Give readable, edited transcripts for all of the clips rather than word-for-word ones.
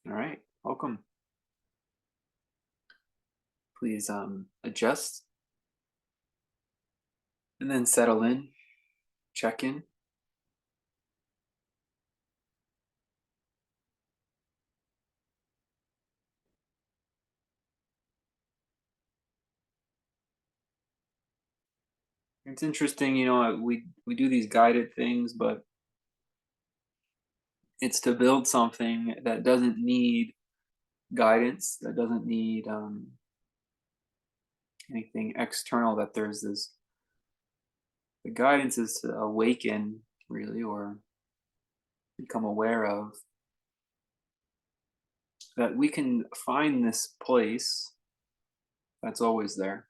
All right, welcome. Please adjust and then settle in, check in. It's interesting, we do these guided things, but it's to build something that doesn't need guidance, that doesn't need anything external. That there's this the guidance is to awaken, really, or become aware of that we can find this place that's always there.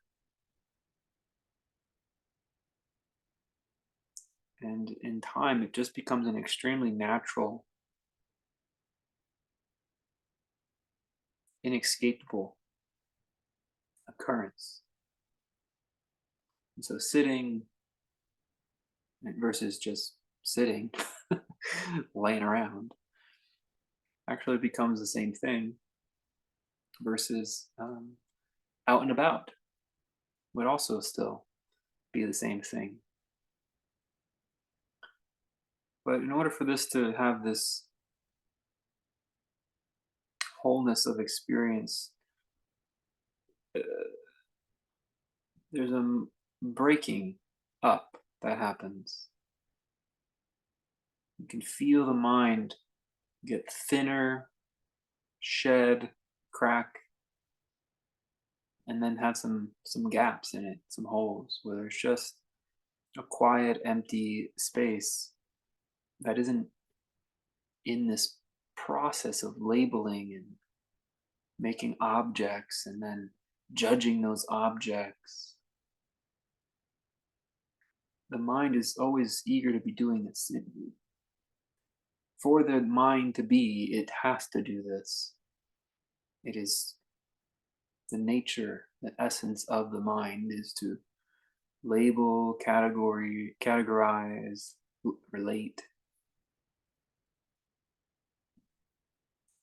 And in time, it just becomes an extremely natural, inescapable occurrence. And so sitting versus just sitting, laying around, actually becomes the same thing versus out and about would also still be the same thing. But in order for this to have this wholeness of experience, uh, there's a breaking up that happens. You can feel the mind get thinner, shed, crack, and then have some gaps in it, some holes where there's just a quiet, empty space that isn't in this process of labeling and making objects and then judging those objects. The mind is always eager to be doing this. For the mind to be, it has to do this. It is the nature, the essence of the mind is to label, categorize, relate,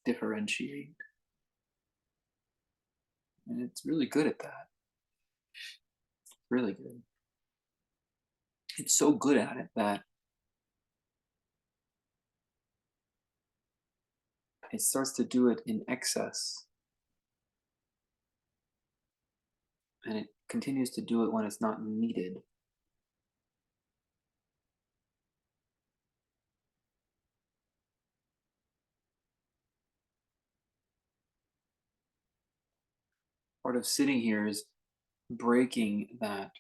differentiate. And it's really good at that. Really good. It's so good at it that it starts to do it in excess. And it continues to do it when it's not needed. Part of sitting here is breaking that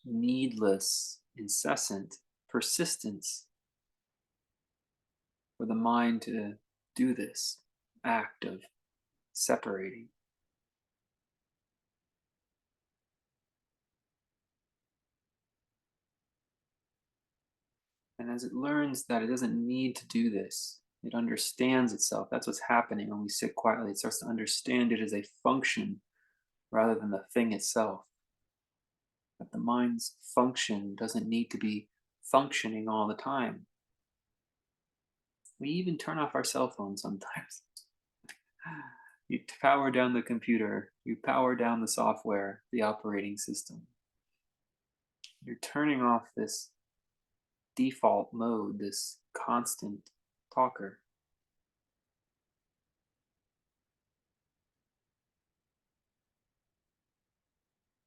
needless, incessant persistence for the mind to do this act of separating. And as it learns that it doesn't need to do this, it understands itself. That's what's happening when we sit quietly. It starts to understand it as a function rather than the thing itself. That the mind's function doesn't need to be functioning all the time. We even turn off our cell phones sometimes. You power down the computer, you power down the software, the operating system. You're turning off this default mode, this constant talker.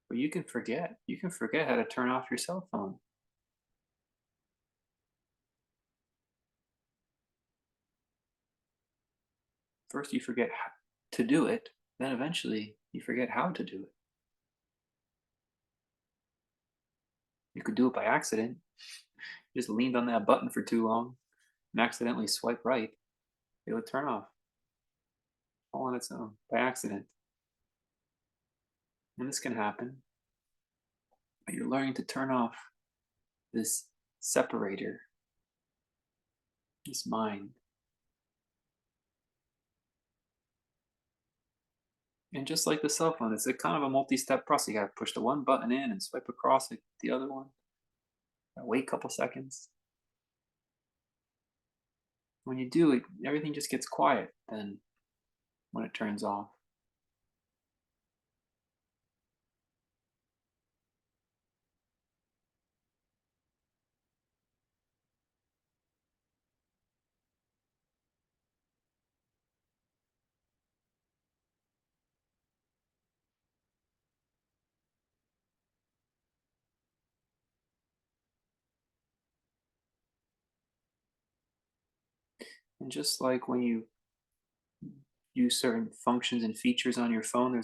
But you can forget. You can forget how to turn off your cell phone. First, you forget to do it, then eventually you forget how to do it. You could do it by accident. You just leaned on that button for too long and accidentally swipe right. It would turn off all on its own by accident. And this can happen. But you're learning to turn off this separator, this mind. And just like the cell phone, it's a kind of a multi-step process. You got to push the one button in and swipe across it, the other one. Wait a couple seconds. When you do it, everything just gets quiet. Then when it turns off. And just like when you use certain functions and features on your phone,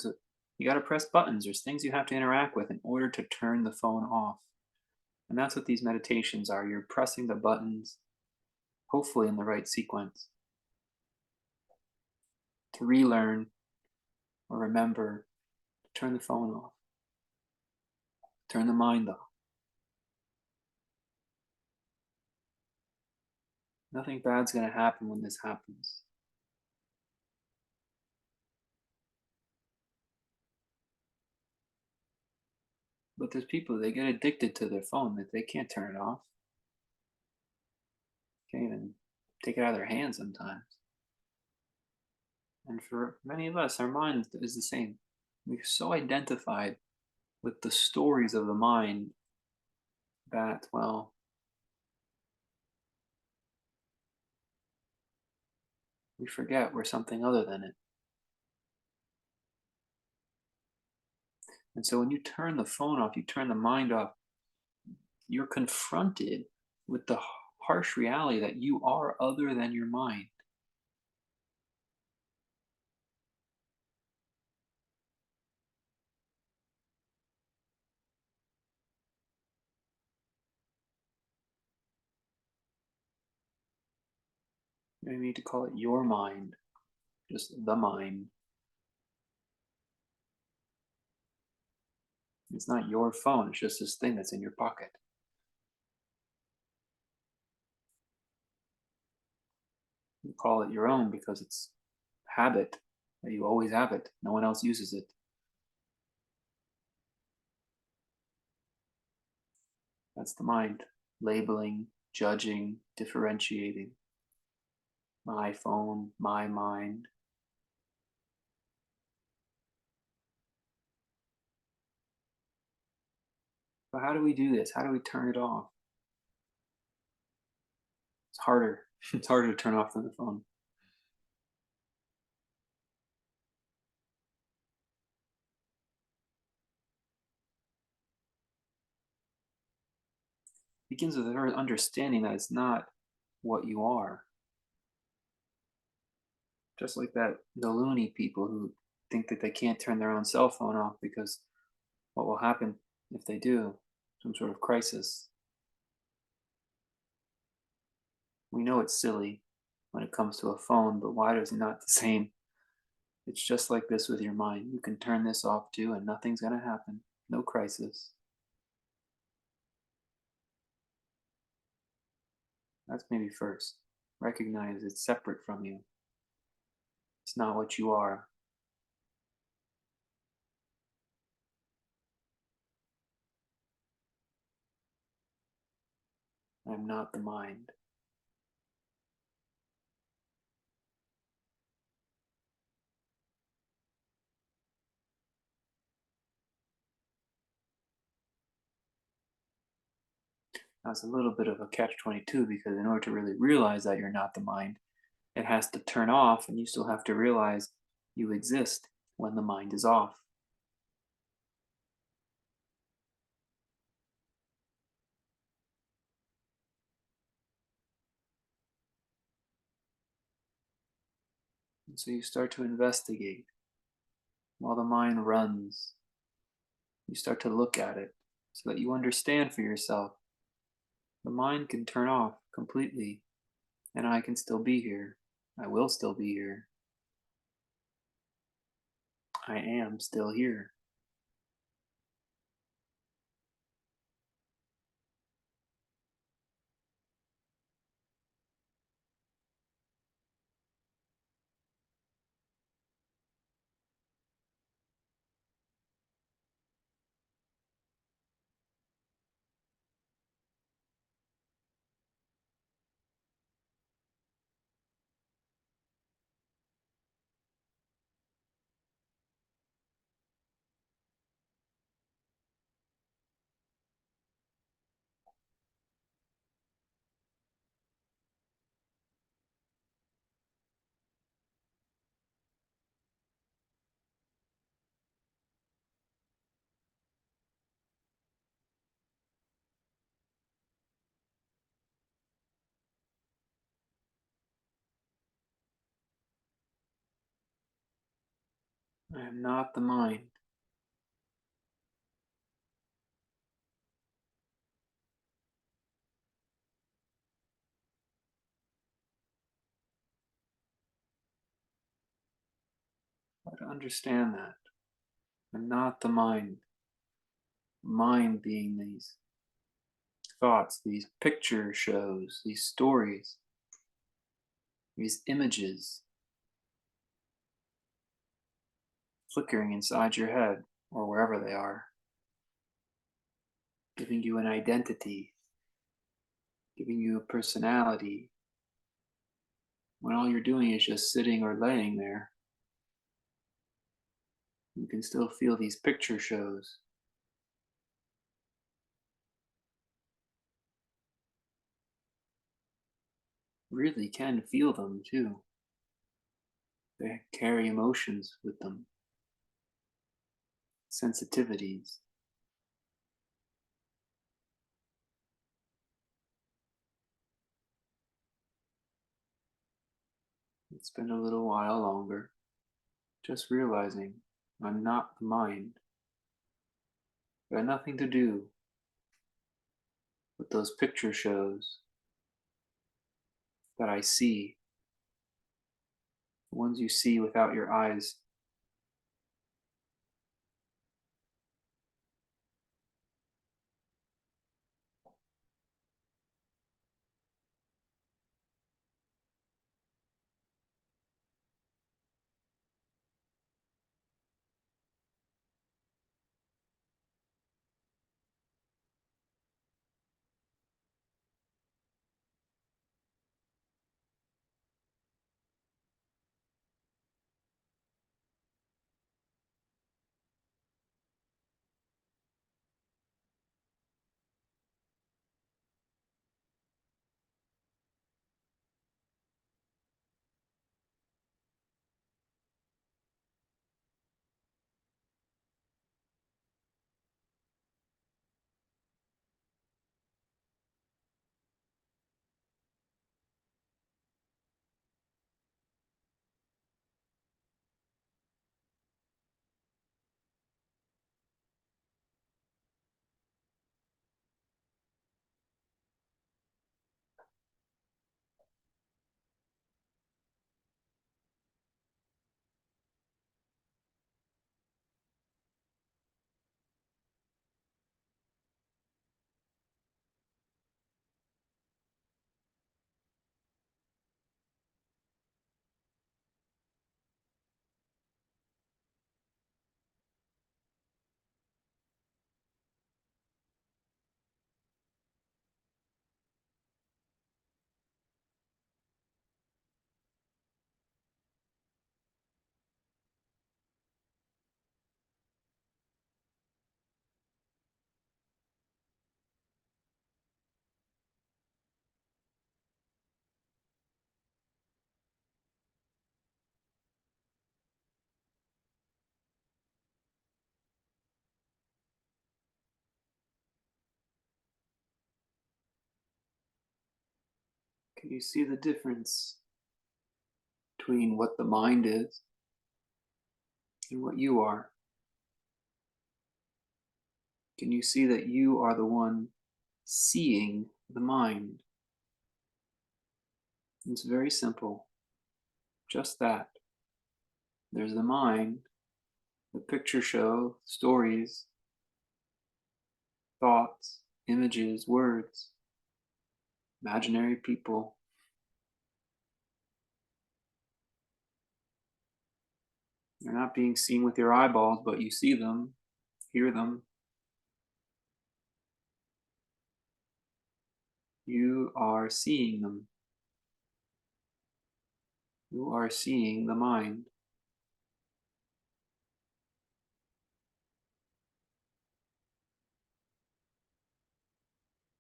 you got to press buttons. There's things you have to interact with in order to turn the phone off. And that's what these meditations are. You're pressing the buttons, hopefully in the right sequence, to relearn or remember to turn the phone off, turn the mind off. Nothing bad's going to happen when this happens. But there's people, they get addicted to their phone that they can't turn it off. Can't even take it out of their hands sometimes. And for many of us, our mind is the same. We're so identified with the stories of the mind that, well, we forget we're something other than it. And so when you turn the phone off, you turn the mind off, you're confronted with the harsh reality that you are other than your mind. You don't need to call it your mind, just the mind. It's not your phone, it's just this thing that's in your pocket. You call it your own because it's habit, that you always have it. No one else uses it. That's the mind. Labeling, judging, differentiating. My phone, my mind. But how do we do this? How do we turn it off? It's harder. It's harder to turn off than the phone. It begins with a understanding that it's not what you are. Just like the loony people who think that they can't turn their own cell phone off because what will happen if they do? Some sort of crisis. We know it's silly when it comes to a phone, but why is it not the same? It's just like this with your mind. You can turn this off too, and nothing's going to happen. No crisis. That's maybe first. Recognize it's separate from you. It's not what you are. I'm not the mind. That's a little bit of a catch 22 because in order to really realize that you're not the mind, it has to turn off, and you still have to realize you exist when the mind is off. And so you start to investigate while the mind runs. You start to look at it so that you understand for yourself the mind can turn off completely, and I can still be here. I will still be here. I am still here. I am not the mind. Try to understand that. I'm not the mind. Mind being these thoughts, these picture shows, these stories, these images flickering inside your head or wherever they are, giving you an identity, giving you a personality, when all you're doing is just sitting or laying there. You can still feel these picture shows. Really can feel them too. They carry emotions with them, sensitivities. Spend a little while longer just realizing I'm not the mind. Got nothing to do with those picture shows that I see, the ones you see without your eyes. Can you see the difference between what the mind is and what you are? Can you see that you are the one seeing the mind? It's very simple. Just that. There's the mind, the picture show, stories, thoughts, images, words, imaginary people. They're not being seen with your eyeballs, but you see them, hear them. You are seeing them. You are seeing the mind.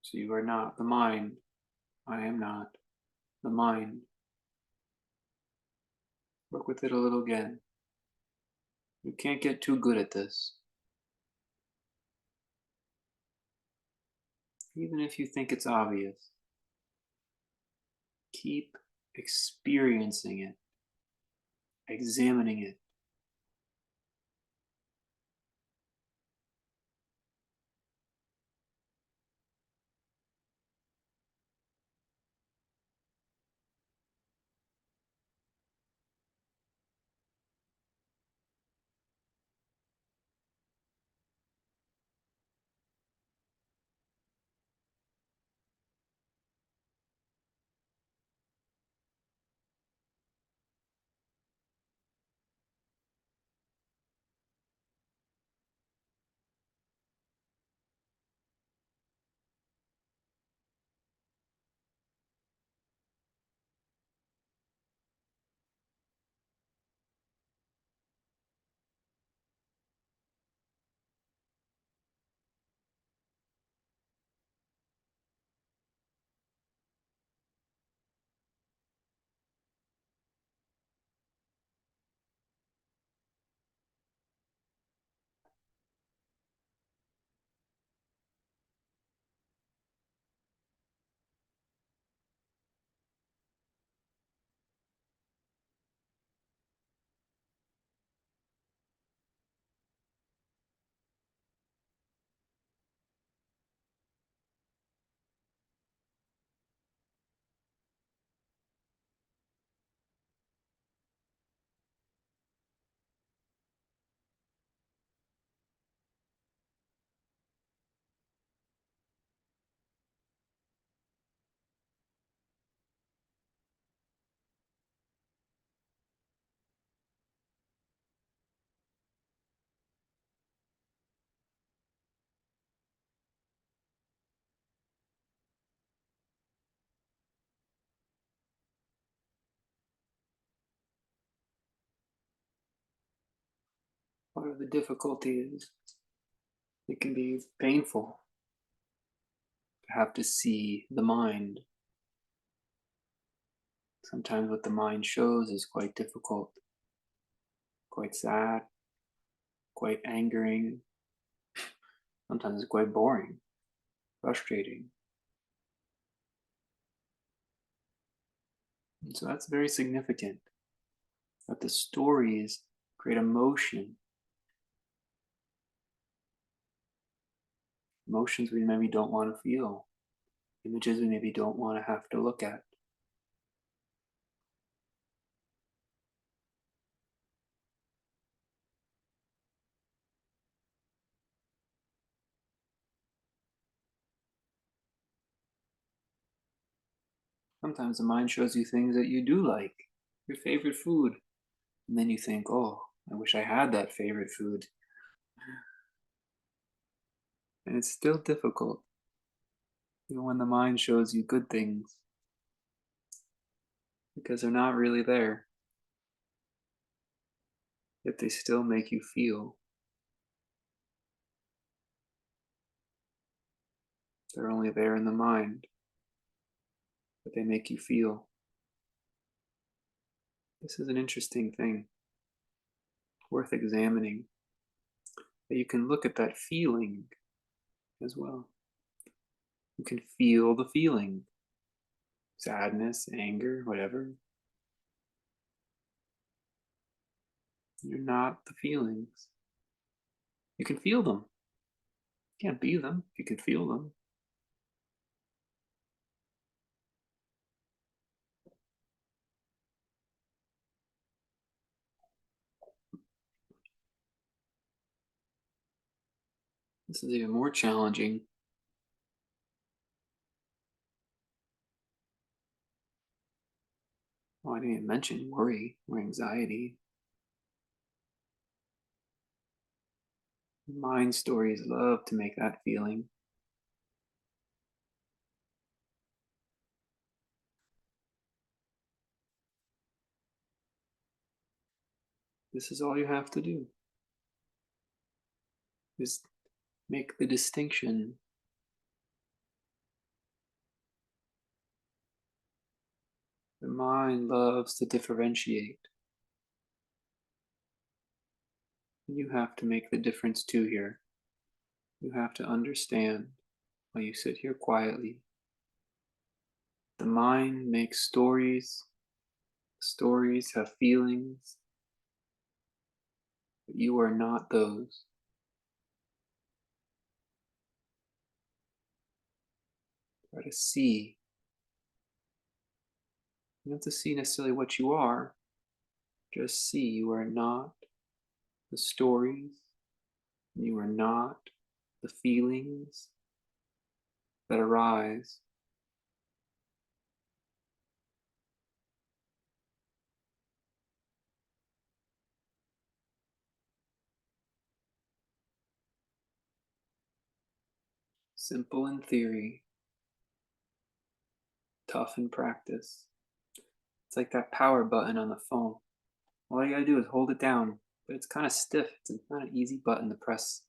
So you are not the mind. I am not the mind. Work with it a little again. You can't get too good at this. Even if you think it's obvious, keep experiencing it, examining it, part of the difficulty is it can be painful to have to see the mind. Sometimes what the mind shows is quite difficult, quite sad, quite angering, sometimes it's quite boring, frustrating. And so that's very significant that the stories create emotions we maybe don't want to feel, images we maybe don't want to have to look at. Sometimes the mind shows you things that you do like, your favorite food, and then you think, oh, I wish I had that favorite food. And it's still difficult, even when the mind shows you good things, because they're not really there, yet they still make you feel. They're only there in the mind, but they make you feel. This is an interesting thing, worth examining, that you can look at that feeling as well. You can feel the feeling, sadness, anger, whatever. You're not the feelings. You can feel them. You can't be them. You can feel them. This is even more challenging. Oh, I didn't even mention worry or anxiety. Mind stories love to make that feeling. This is all you have to do, is make the distinction. The mind loves to differentiate. You have to make the difference too here. You have to understand while you sit here quietly. The mind makes stories. Stories have feelings, but you are not those. Try to see. You don't have to see necessarily what you are. Just see you are not the stories. You are not the feelings that arise. Simple in theory, tough in practice. It's like that power button on the phone. All you gotta do is hold it down, but it's kind of stiff. It's not an easy button to press.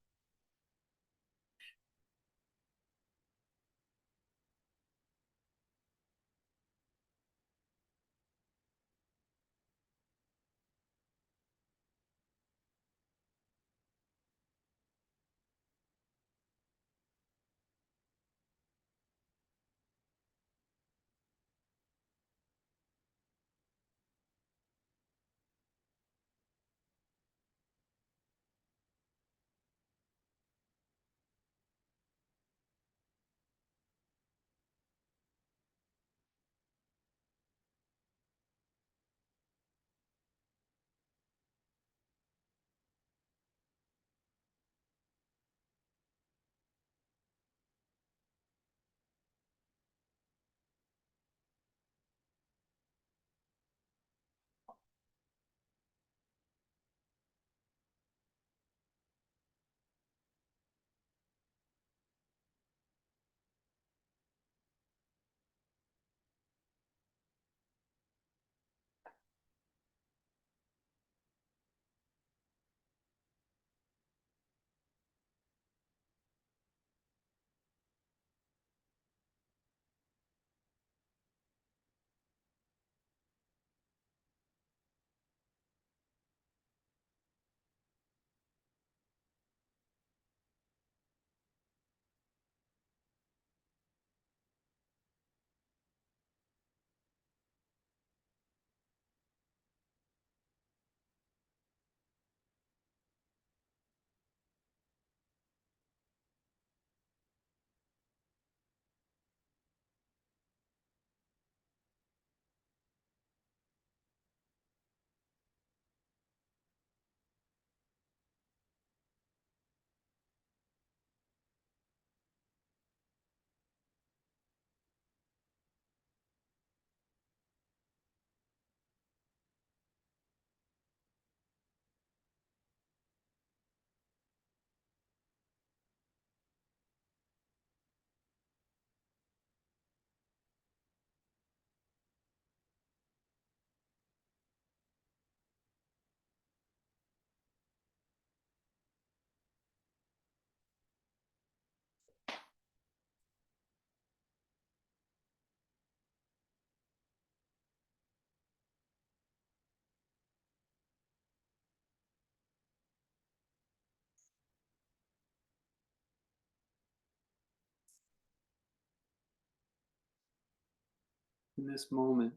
In this moment,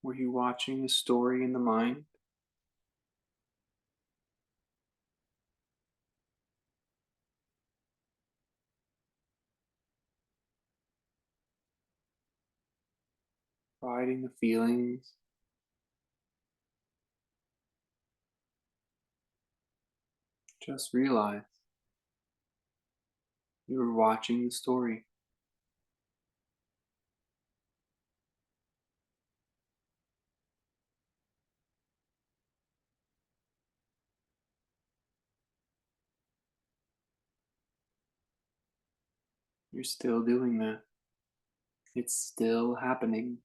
were you watching a story in the mind? Riding the feelings? Just realize you were watching the story. You're still doing that. It's still happening.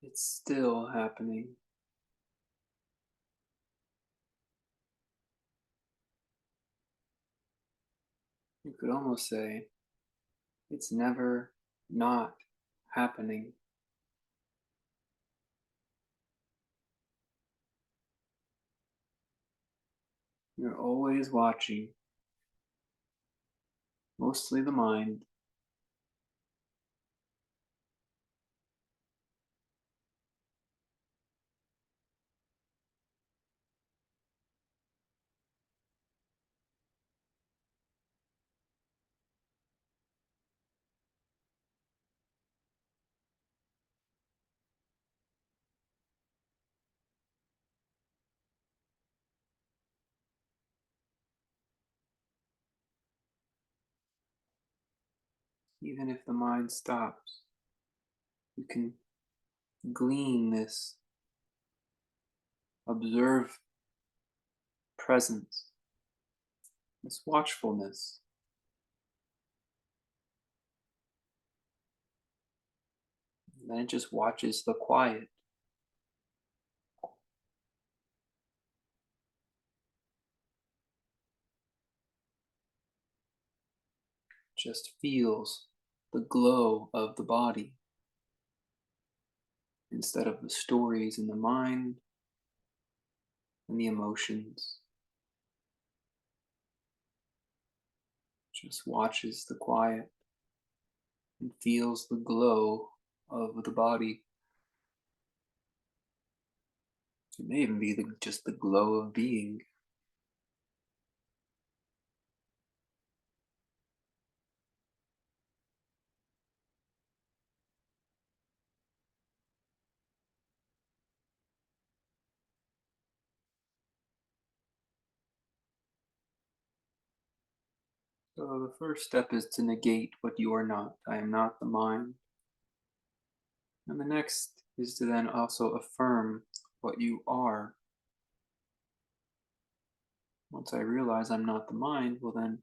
It's still happening. You could almost say it's never not happening. You're always watching, mostly the mind, even if the mind stops. You can glean this observe presence, this watchfulness. And then it just watches the quiet, just feels the glow of the body instead of the stories in the mind and the emotions. Just watches the quiet and feels the glow of the body. It may even be just the glow of being. So the first step is to negate what you are not. I am not the mind. And the next is to then also affirm what you are. Once I realize I'm not the mind, well then,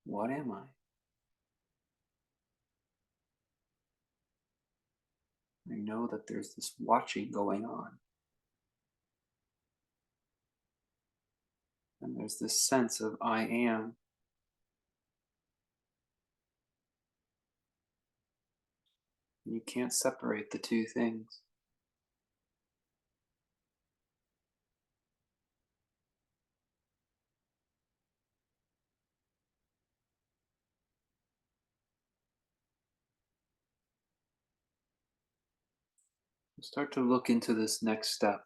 what am I? I know that there's this watching going on. And there's this sense of I am. And you can't separate the two things. Start to look into this next step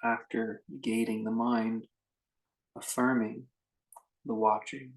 after negating the mind, affirming the watching.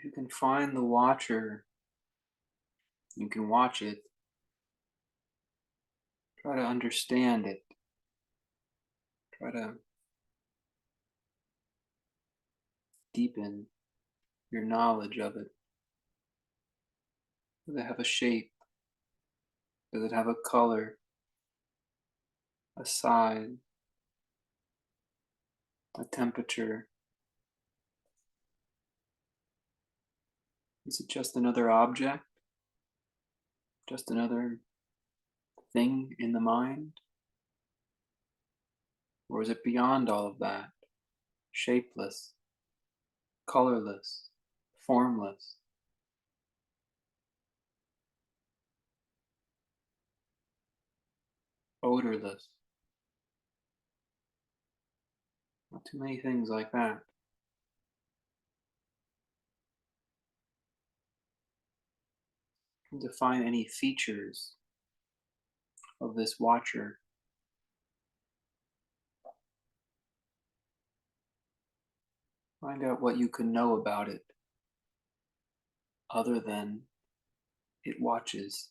If you can find the watcher, you can watch it, try to understand it, try to deepen your knowledge of it. Does it have a shape? Does it have a color, a size, a temperature? Is it just another object? Just another thing in the mind? Or is it beyond all of that? Shapeless, colorless, formless, odorless? Not too many things like that. Define any features of this watcher. Find out what you can know about it other than it watches.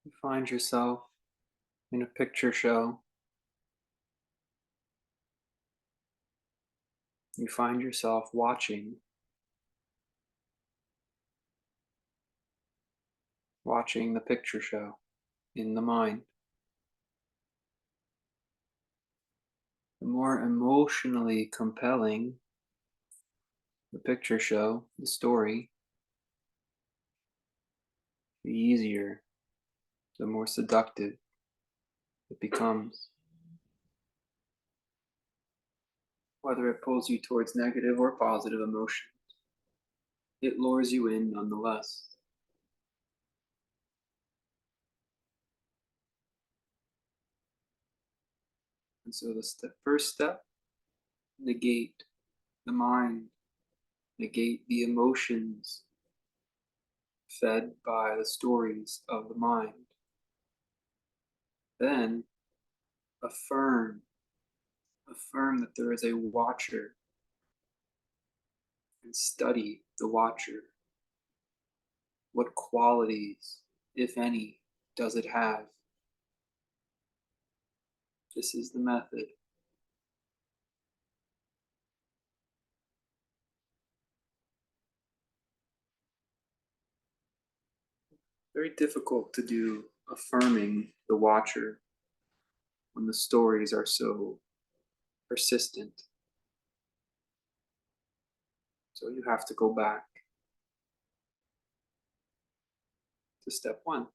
You find yourself in a picture show. You find yourself watching the picture show in the mind. The more emotionally compelling the picture show, the story, the easier, the more seductive it becomes. Whether it pulls you towards negative or positive emotion, it lures you in nonetheless. And so the first step, negate the mind, negate the emotions fed by the stories of the mind. Then affirm, affirm that there is a watcher and study the watcher. What qualities, if any, does it have? This is the method. Very difficult to do affirming the watcher when the stories are so persistent. So you have to go back to step one.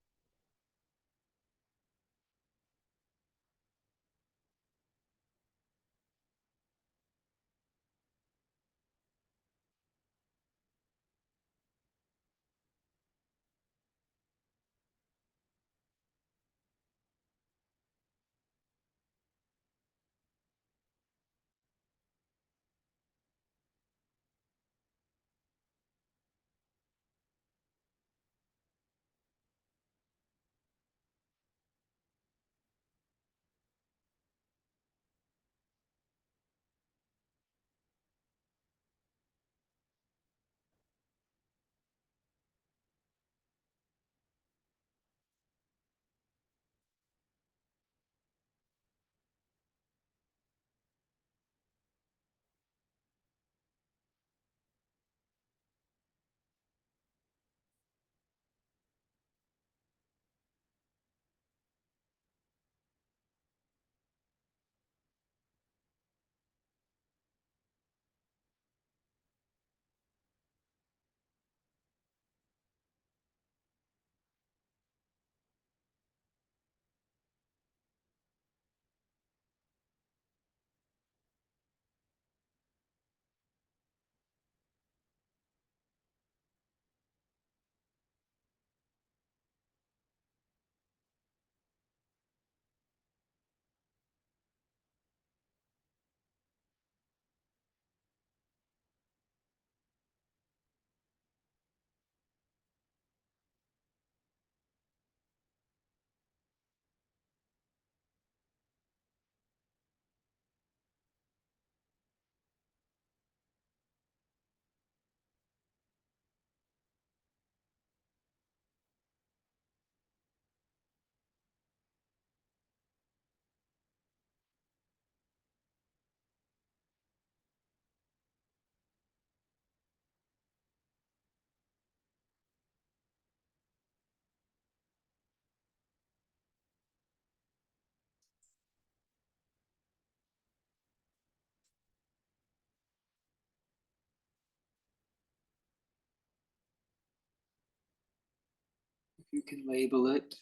If you can label it,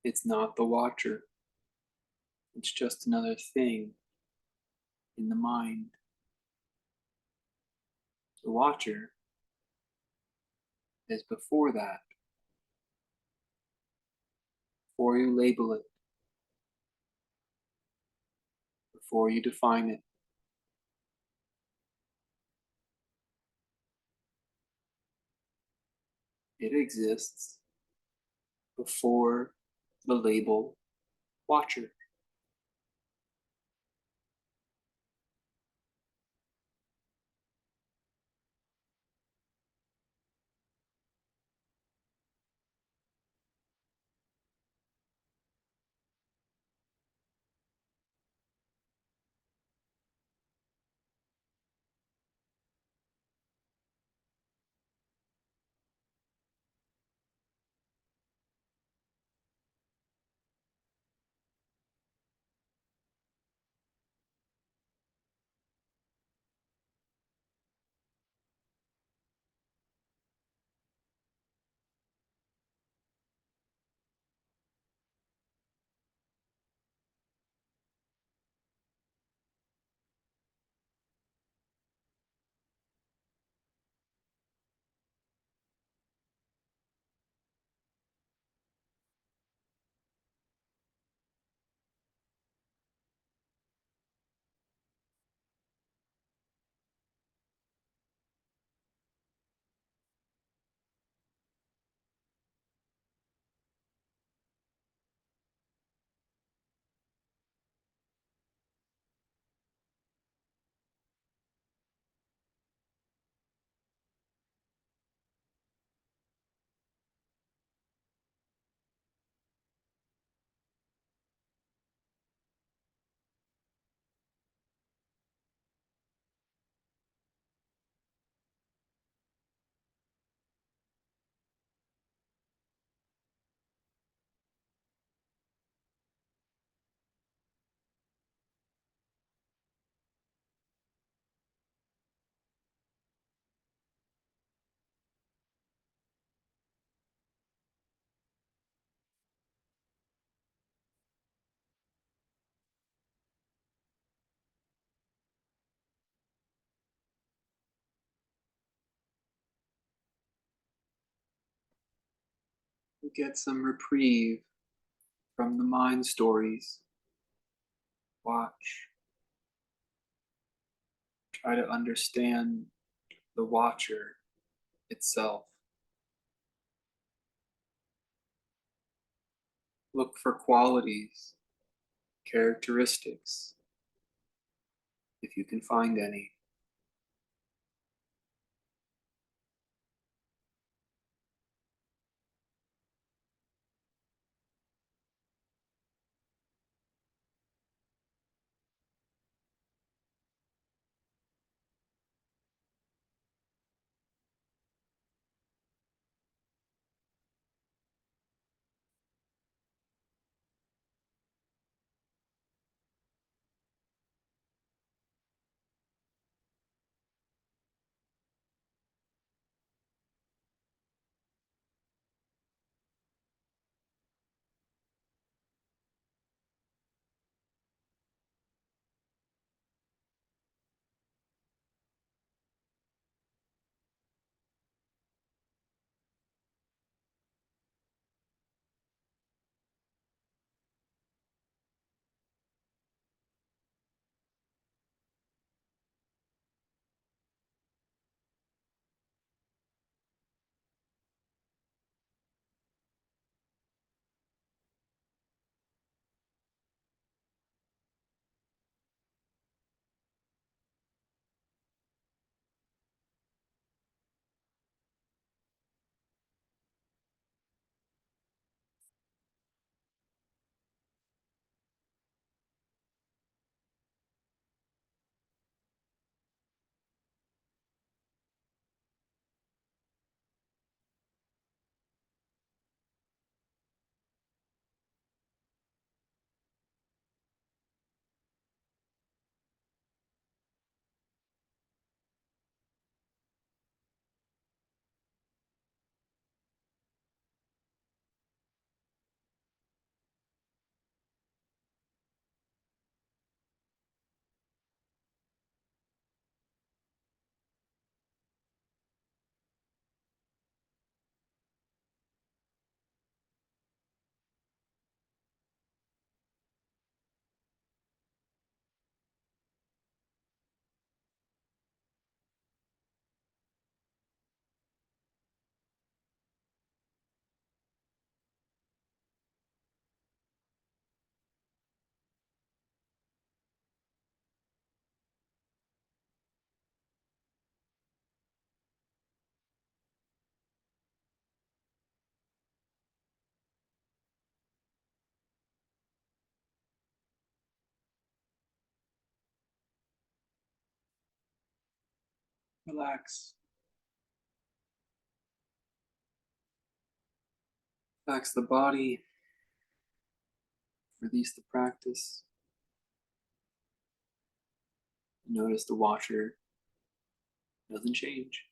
it's not the watcher. It's just another thing in the mind. The watcher is before that, before you label it, before you define it. It exists before the label watcher. get some reprieve from the mind stories. Watch. Try to understand the watcher itself. Look for qualities, characteristics, if you can find any. Relax. Relax the body. Release the practice. Notice the watcher doesn't change.